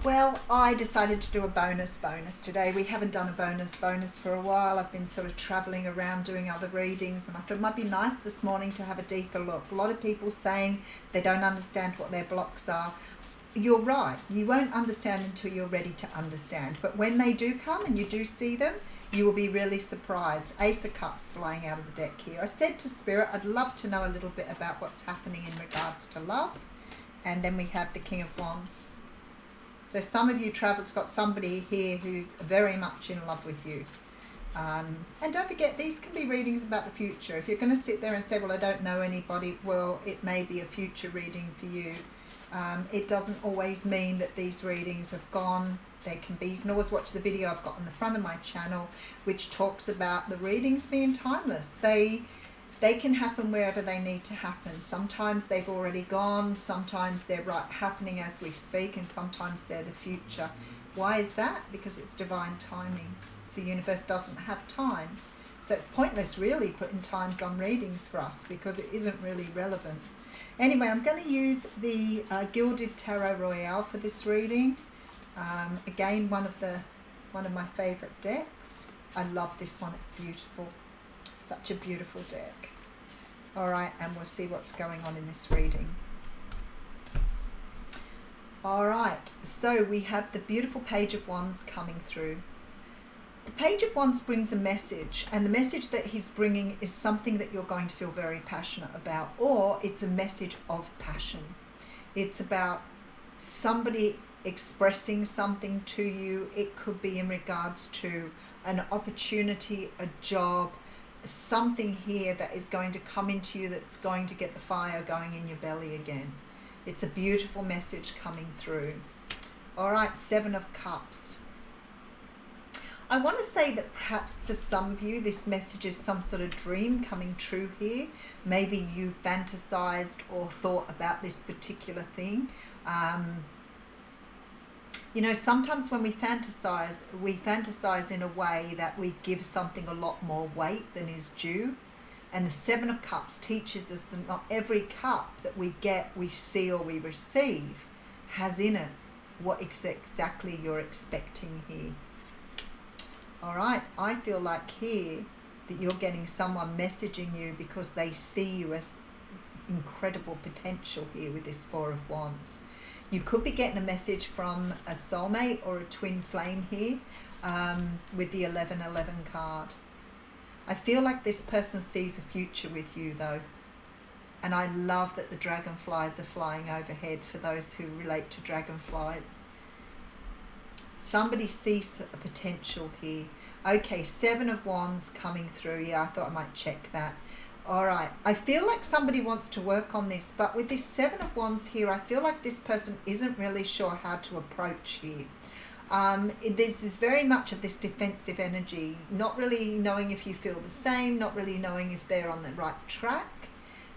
Well, I decided to do a bonus today. We haven't done a bonus for a while. I've been sort of traveling around doing other readings, and I thought it might be nice this morning to have a deeper look. A lot of people saying they don't understand what their blocks are. You're right. You won't understand until you're ready to understand. But when they do come and you do see them, you will be really surprised. Ace of Cups flying out of the deck here. I said to Spirit, I'd love to know a little bit about what's happening in regards to love. And then we have the King of Wands. So some of you traveled, got somebody here who's very much in love with you. And don't forget, these can be readings about the future. If you're going to sit there and say, well, I don't know anybody, well, it may be a future reading for you. It doesn't always mean that these readings have gone. They can be, you can always watch the video I've got on the front of my channel, which talks about the readings being timeless. They can happen wherever they need to happen. Sometimes they've already gone, sometimes they're happening as we speak, and sometimes they're the future. Why is that? Because it's divine timing. The universe doesn't have time. So it's pointless really putting times on readings for us because it isn't really relevant. Anyway, I'm going to use the Gilded Tarot Royale for this reading. Again, one of my favourite decks. I love this one, it's beautiful. Such a beautiful deck. Alright, and we'll see what's going on in this reading. Alright, so we have the beautiful Page of Wands coming through. The Page of Wands brings a message, and the message that he's bringing is something that you're going to feel very passionate about, or it's a message of passion. It's about somebody expressing something to you. It could be in regards to an opportunity, a job, something here that is going to come into you that's going to get the fire going in your belly again. It's a beautiful message coming through. All right, Seven of Cups. I want to say that perhaps for some of you this message is some sort of dream coming true here. Maybe you fantasized or thought about this particular thing. You know, sometimes when we fantasize in a way that we give something a lot more weight than is due. And the Seven of Cups teaches us that not every cup that we get, we see, or we receive has in it what exactly you're expecting here. All right, I feel like here that you're getting someone messaging you because they see you as incredible potential here with this Four of Wands. You could be getting a message from a soulmate or a twin flame here with the 1111 card. I feel like this person sees a future with you though. And I love that the dragonflies are flying overhead for those who relate to dragonflies. Somebody sees a potential here. Okay, Seven of Wands coming through. Yeah, I thought I might check that. All right, I feel like somebody wants to work on this, but with this Seven of Wands here, I feel like this person isn't really sure how to approach here. This is very much of this defensive energy, not really knowing if you feel the same, not really knowing if they're on the right track.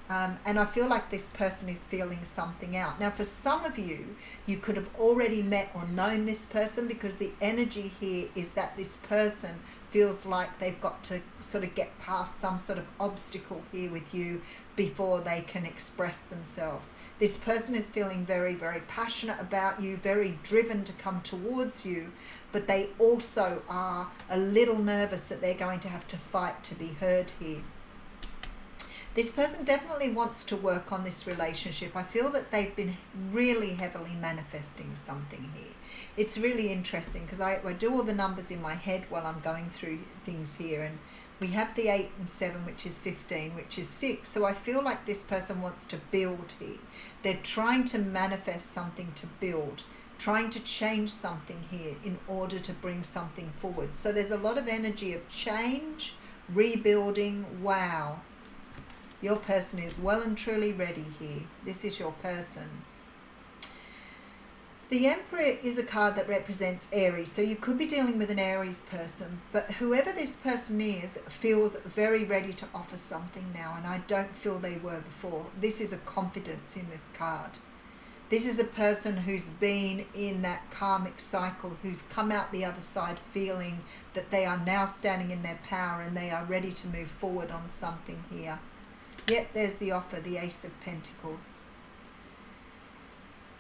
And I feel like this person is feeling something out. Now, for some of you, you could have already met or known this person because the energy here is that this person feels like they've got to sort of get past some sort of obstacle here with you before they can express themselves. This person is feeling very, very passionate about you, very driven to come towards you, but they also are a little nervous that they're going to have to fight to be heard here. This person definitely wants to work on this relationship. I feel that they've been really heavily manifesting something here. It's really interesting because I do all the numbers in my head while I'm going through things here, and we have the 8 and 7, which is 15, which is 6. So I feel like this person wants to build here. They're trying to manifest something to build, trying to change something here in order to bring something forward. So there's a lot of energy of change, rebuilding. Wow. Your person is well and truly ready here. This is your person. The Emperor is a card that represents Aries, so you could be dealing with an Aries person, but whoever this person is feels very ready to offer something now, and I don't feel they were before. This is a confidence in this card. This is a person who's been in that karmic cycle, who's come out the other side feeling that they are now standing in their power and they are ready to move forward on something here. Yep, there's the offer, the Ace of Pentacles.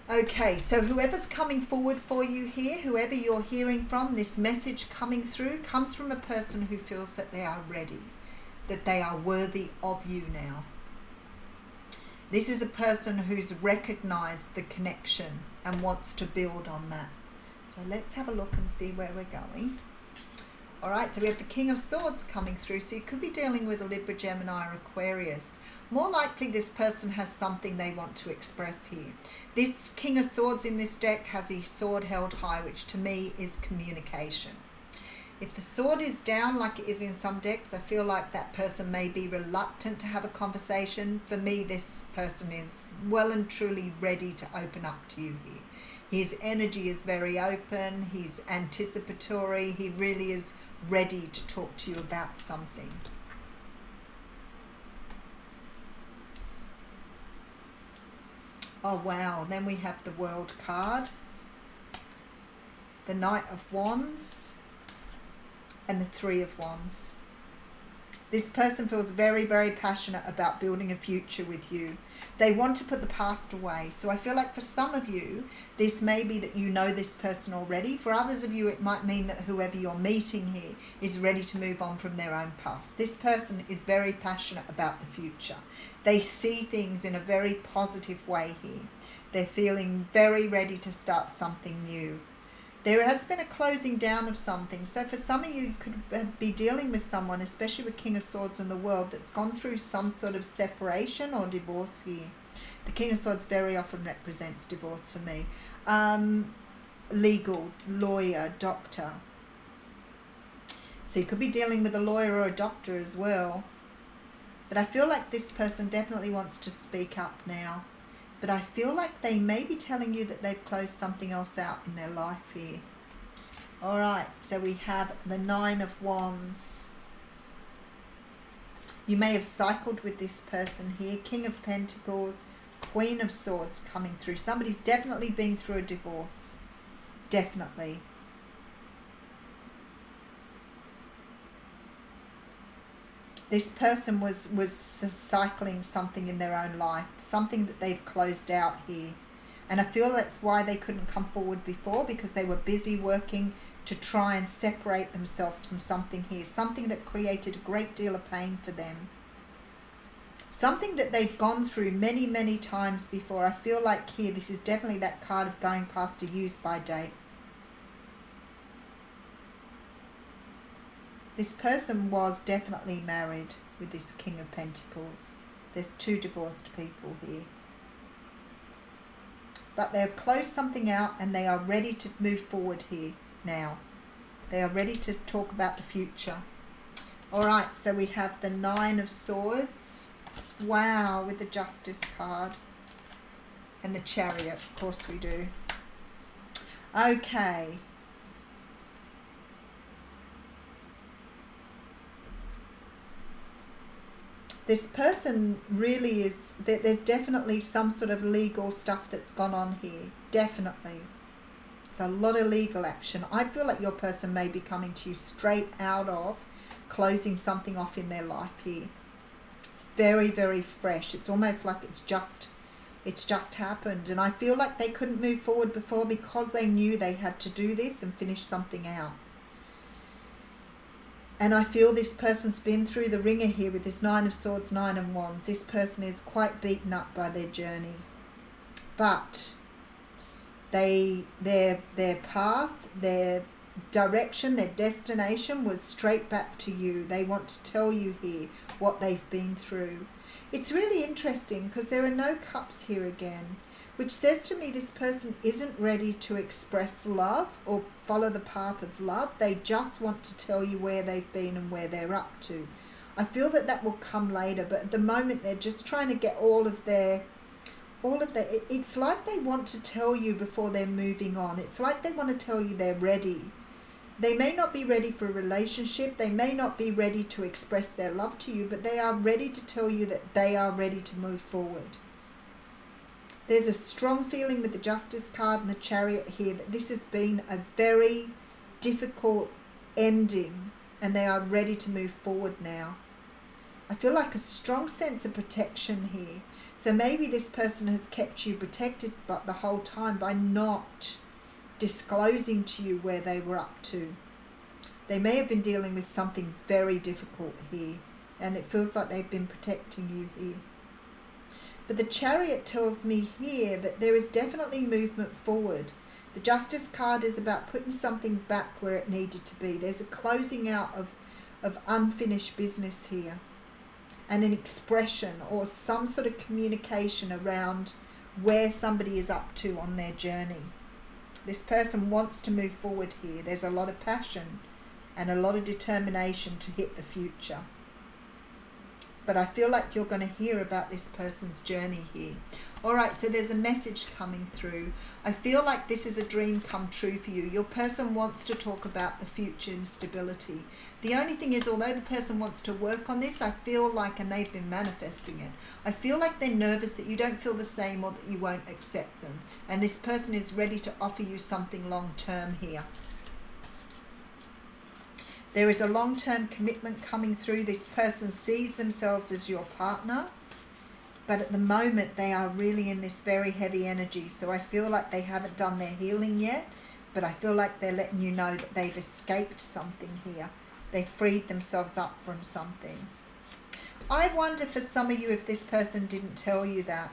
Okay, so whoever's coming forward for you here, whoever you're hearing from, this message coming through comes from a person who feels that they are ready, that they are worthy of you now. This is a person who's recognized the connection and wants to build on that. So let's have a look and see where we're going. All right, so we have the King of Swords coming through. So you could be dealing with a Libra, Gemini, or Aquarius. More likely this person has something they want to express here. This King of Swords in this deck has a sword held high, which to me is communication. If the sword is down like it is in some decks, I feel like that person may be reluctant to have a conversation. For me, this person is well and truly ready to open up to you here. His energy is very open, he's anticipatory, he really is ready to talk to you about something. Oh wow, then we have the World card, the Knight of Wands, and the Three of Wands. This person feels very, very passionate about building a future with you. They want to put the past away. So I feel like for some of you, this may be that you know this person already. For others of you, it might mean that whoever you're meeting here is ready to move on from their own past. This person is very passionate about the future. They see things in a very positive way here. They're feeling very ready to start something new. There has been a closing down of something. So for some of you, you could be dealing with someone, especially with King of Swords in the world, that's gone through some sort of separation or divorce here. The King of Swords very often represents divorce for me. Legal, lawyer, doctor. So you could be dealing with a lawyer or a doctor as well. But I feel like this person definitely wants to speak up now. But I feel like they may be telling you that they've closed something else out in their life here. All right, so we have the Nine of Wands. You may have cycled with this person here. King of Pentacles, Queen of Swords coming through. Somebody's definitely been through a divorce. Definitely. This person was cycling something in their own life, something that they've closed out here. And I feel that's why they couldn't come forward before, because they were busy working to try and separate themselves from something here, something that created a great deal of pain for them. Something that they've gone through many, many times before. I feel like here, this is definitely that card of going past a use-by date. This person was definitely married with this King of Pentacles. There's two divorced people here. But they have closed something out and they are ready to move forward here now. They are ready to talk about the future. All right, so we have the Nine of Swords. Wow, with the Justice card. And the Chariot, of course we do. Okay. This person really is, there's definitely some sort of legal stuff that's gone on here. Definitely. There's a lot of legal action. I feel like your person may be coming to you straight out of closing something off in their life here. It's very, very fresh. It's almost like it's just happened. And I feel like they couldn't move forward before because they knew they had to do this and finish something out. And I feel this person's been through the ringer here with this Nine of Swords, Nine of Wands. This person is quite beaten up by their journey. But their path, their direction, their destination was straight back to you. They want to tell you here what they've been through. It's really interesting because there are no cups here again, which says to me this person isn't ready to express love or follow the path of love. They just want to tell you where they've been and where they're up to. I feel that that will come later, but at the moment they're just trying to get all of their, it's like they want to tell you before they're moving on. It's like they want to tell you they're ready. They may not be ready for a relationship. They may not be ready to express their love to you, but they are ready to tell you that they are ready to move forward. There's a strong feeling with the Justice card and the Chariot here that this has been a very difficult ending and they are ready to move forward now. I feel like a strong sense of protection here. So maybe this person has kept you protected but the whole time by not disclosing to you where they were up to. They may have been dealing with something very difficult here, and it feels like they've been protecting you here. But the Chariot tells me here that there is definitely movement forward. The Justice card is about putting something back where it needed to be. There's a closing out of unfinished business here, and an expression or some sort of communication around where somebody is up to on their journey. This person wants to move forward here. There's a lot of passion and a lot of determination to hit the future. But I feel like you're going to hear about this person's journey here. All right, so there's a message coming through. I feel like this is a dream come true for you. Your person wants to talk about the future and stability. The only thing is, although the person wants to work on this, I feel like, and they've been manifesting it, I feel like they're nervous that you don't feel the same or that you won't accept them. And this person is ready to offer you something long term here. There is a long-term commitment coming through. This person sees themselves as your partner, but at the moment they are really in this very heavy energy. So I feel like they haven't done their healing yet, but I feel like they're letting you know that they've escaped something here. They freed themselves up from something. I wonder for some of you if this person didn't tell you that.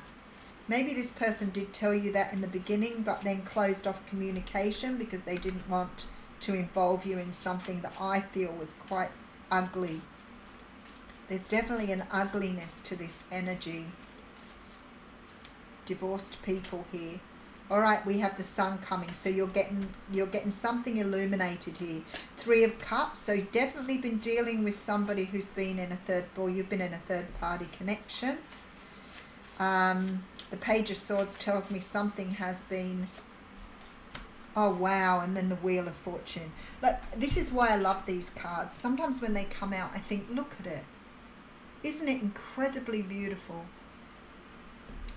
Maybe this person did tell you that in the beginning, but then closed off communication because they didn't want to involve you in something that I feel was quite ugly. There's definitely an ugliness to this energy. Divorced people here. All right, we have the Sun coming, so you're getting something illuminated here. 3 of Cups, so you've definitely been dealing with somebody who's been in you've been in a third party connection. The Page of Swords tells me something has been. Oh, wow. And then the Wheel of Fortune. Look, this is why I love these cards. Sometimes when they come out, I think, look at it. Isn't it incredibly beautiful?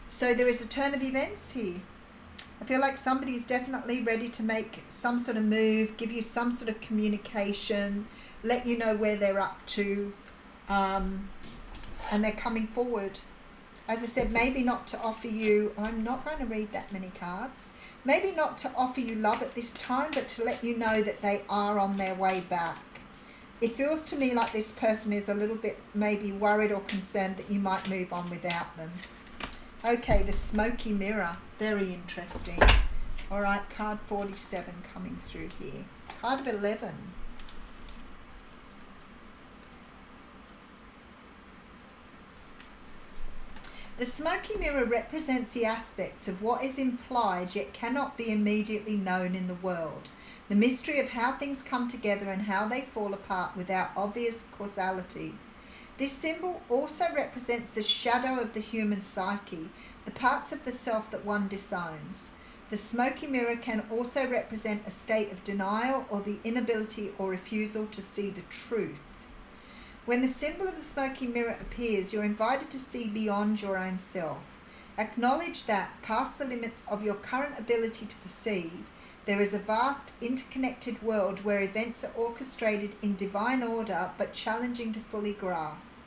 So there is a turn of events here. I feel like somebody is definitely ready to make some sort of move, give you some sort of communication, let you know where they're up to, and they're coming forward. As I said, maybe not to offer you, I'm not going to read that many cards, maybe not to offer you love at this time, but to let you know that they are on their way back. It feels to me like this person is a little bit maybe worried or concerned that you might move on without them. Okay, the Smoky Mirror, very interesting. All right, card 47 coming through here. Card of 11. The Smoky Mirror represents the aspects of what is implied yet cannot be immediately known in the world. The mystery of how things come together and how they fall apart without obvious causality. This symbol also represents the shadow of the human psyche, the parts of the self that one disowns. The Smoky Mirror can also represent a state of denial or the inability or refusal to see the truth. When the symbol of the Smoky Mirror appears, you're invited to see beyond your own self. Acknowledge that, past the limits of your current ability to perceive, there is a vast, interconnected world where events are orchestrated in divine order but challenging to fully grasp.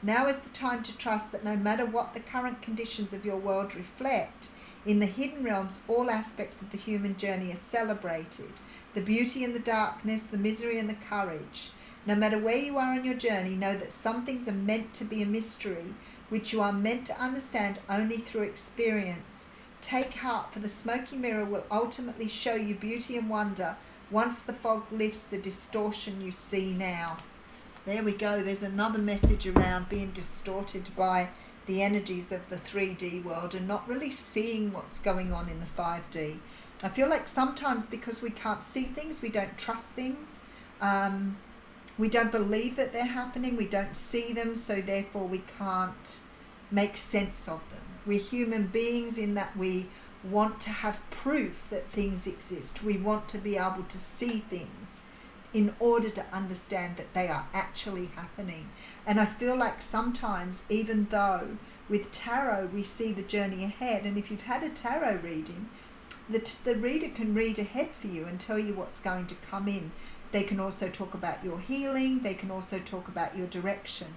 Now is the time to trust that no matter what the current conditions of your world reflect, in the hidden realms all aspects of the human journey are celebrated. The beauty and the darkness, the misery and the courage. No matter where you are on your journey, know that some things are meant to be a mystery, which you are meant to understand only through experience. Take heart, for the Smoky Mirror will ultimately show you beauty and wonder once the fog lifts the distortion you see now. There we go. There's another message around being distorted by the energies of the 3D world and not really seeing what's going on in the 5D. I feel like sometimes because we can't see things, we don't trust things. We don't believe that they're happening. We don't see them, so therefore we can't make sense of them. We're human beings in that we want to have proof that things exist. We want to be able to see things in order to understand that they are actually happening. And I feel like sometimes, even though with tarot we see the journey ahead, and if you've had a tarot reading, the reader can read ahead for you and tell you what's going to come in. They can also talk about your healing. They can also talk about your direction.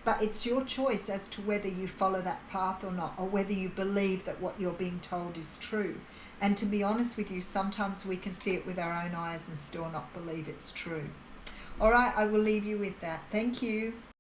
But it's your choice as to whether you follow that path or not, or whether you believe that what you're being told is true. And to be honest with you, sometimes we can see it with our own eyes and still not believe it's true. All right, I will leave you with that. Thank you.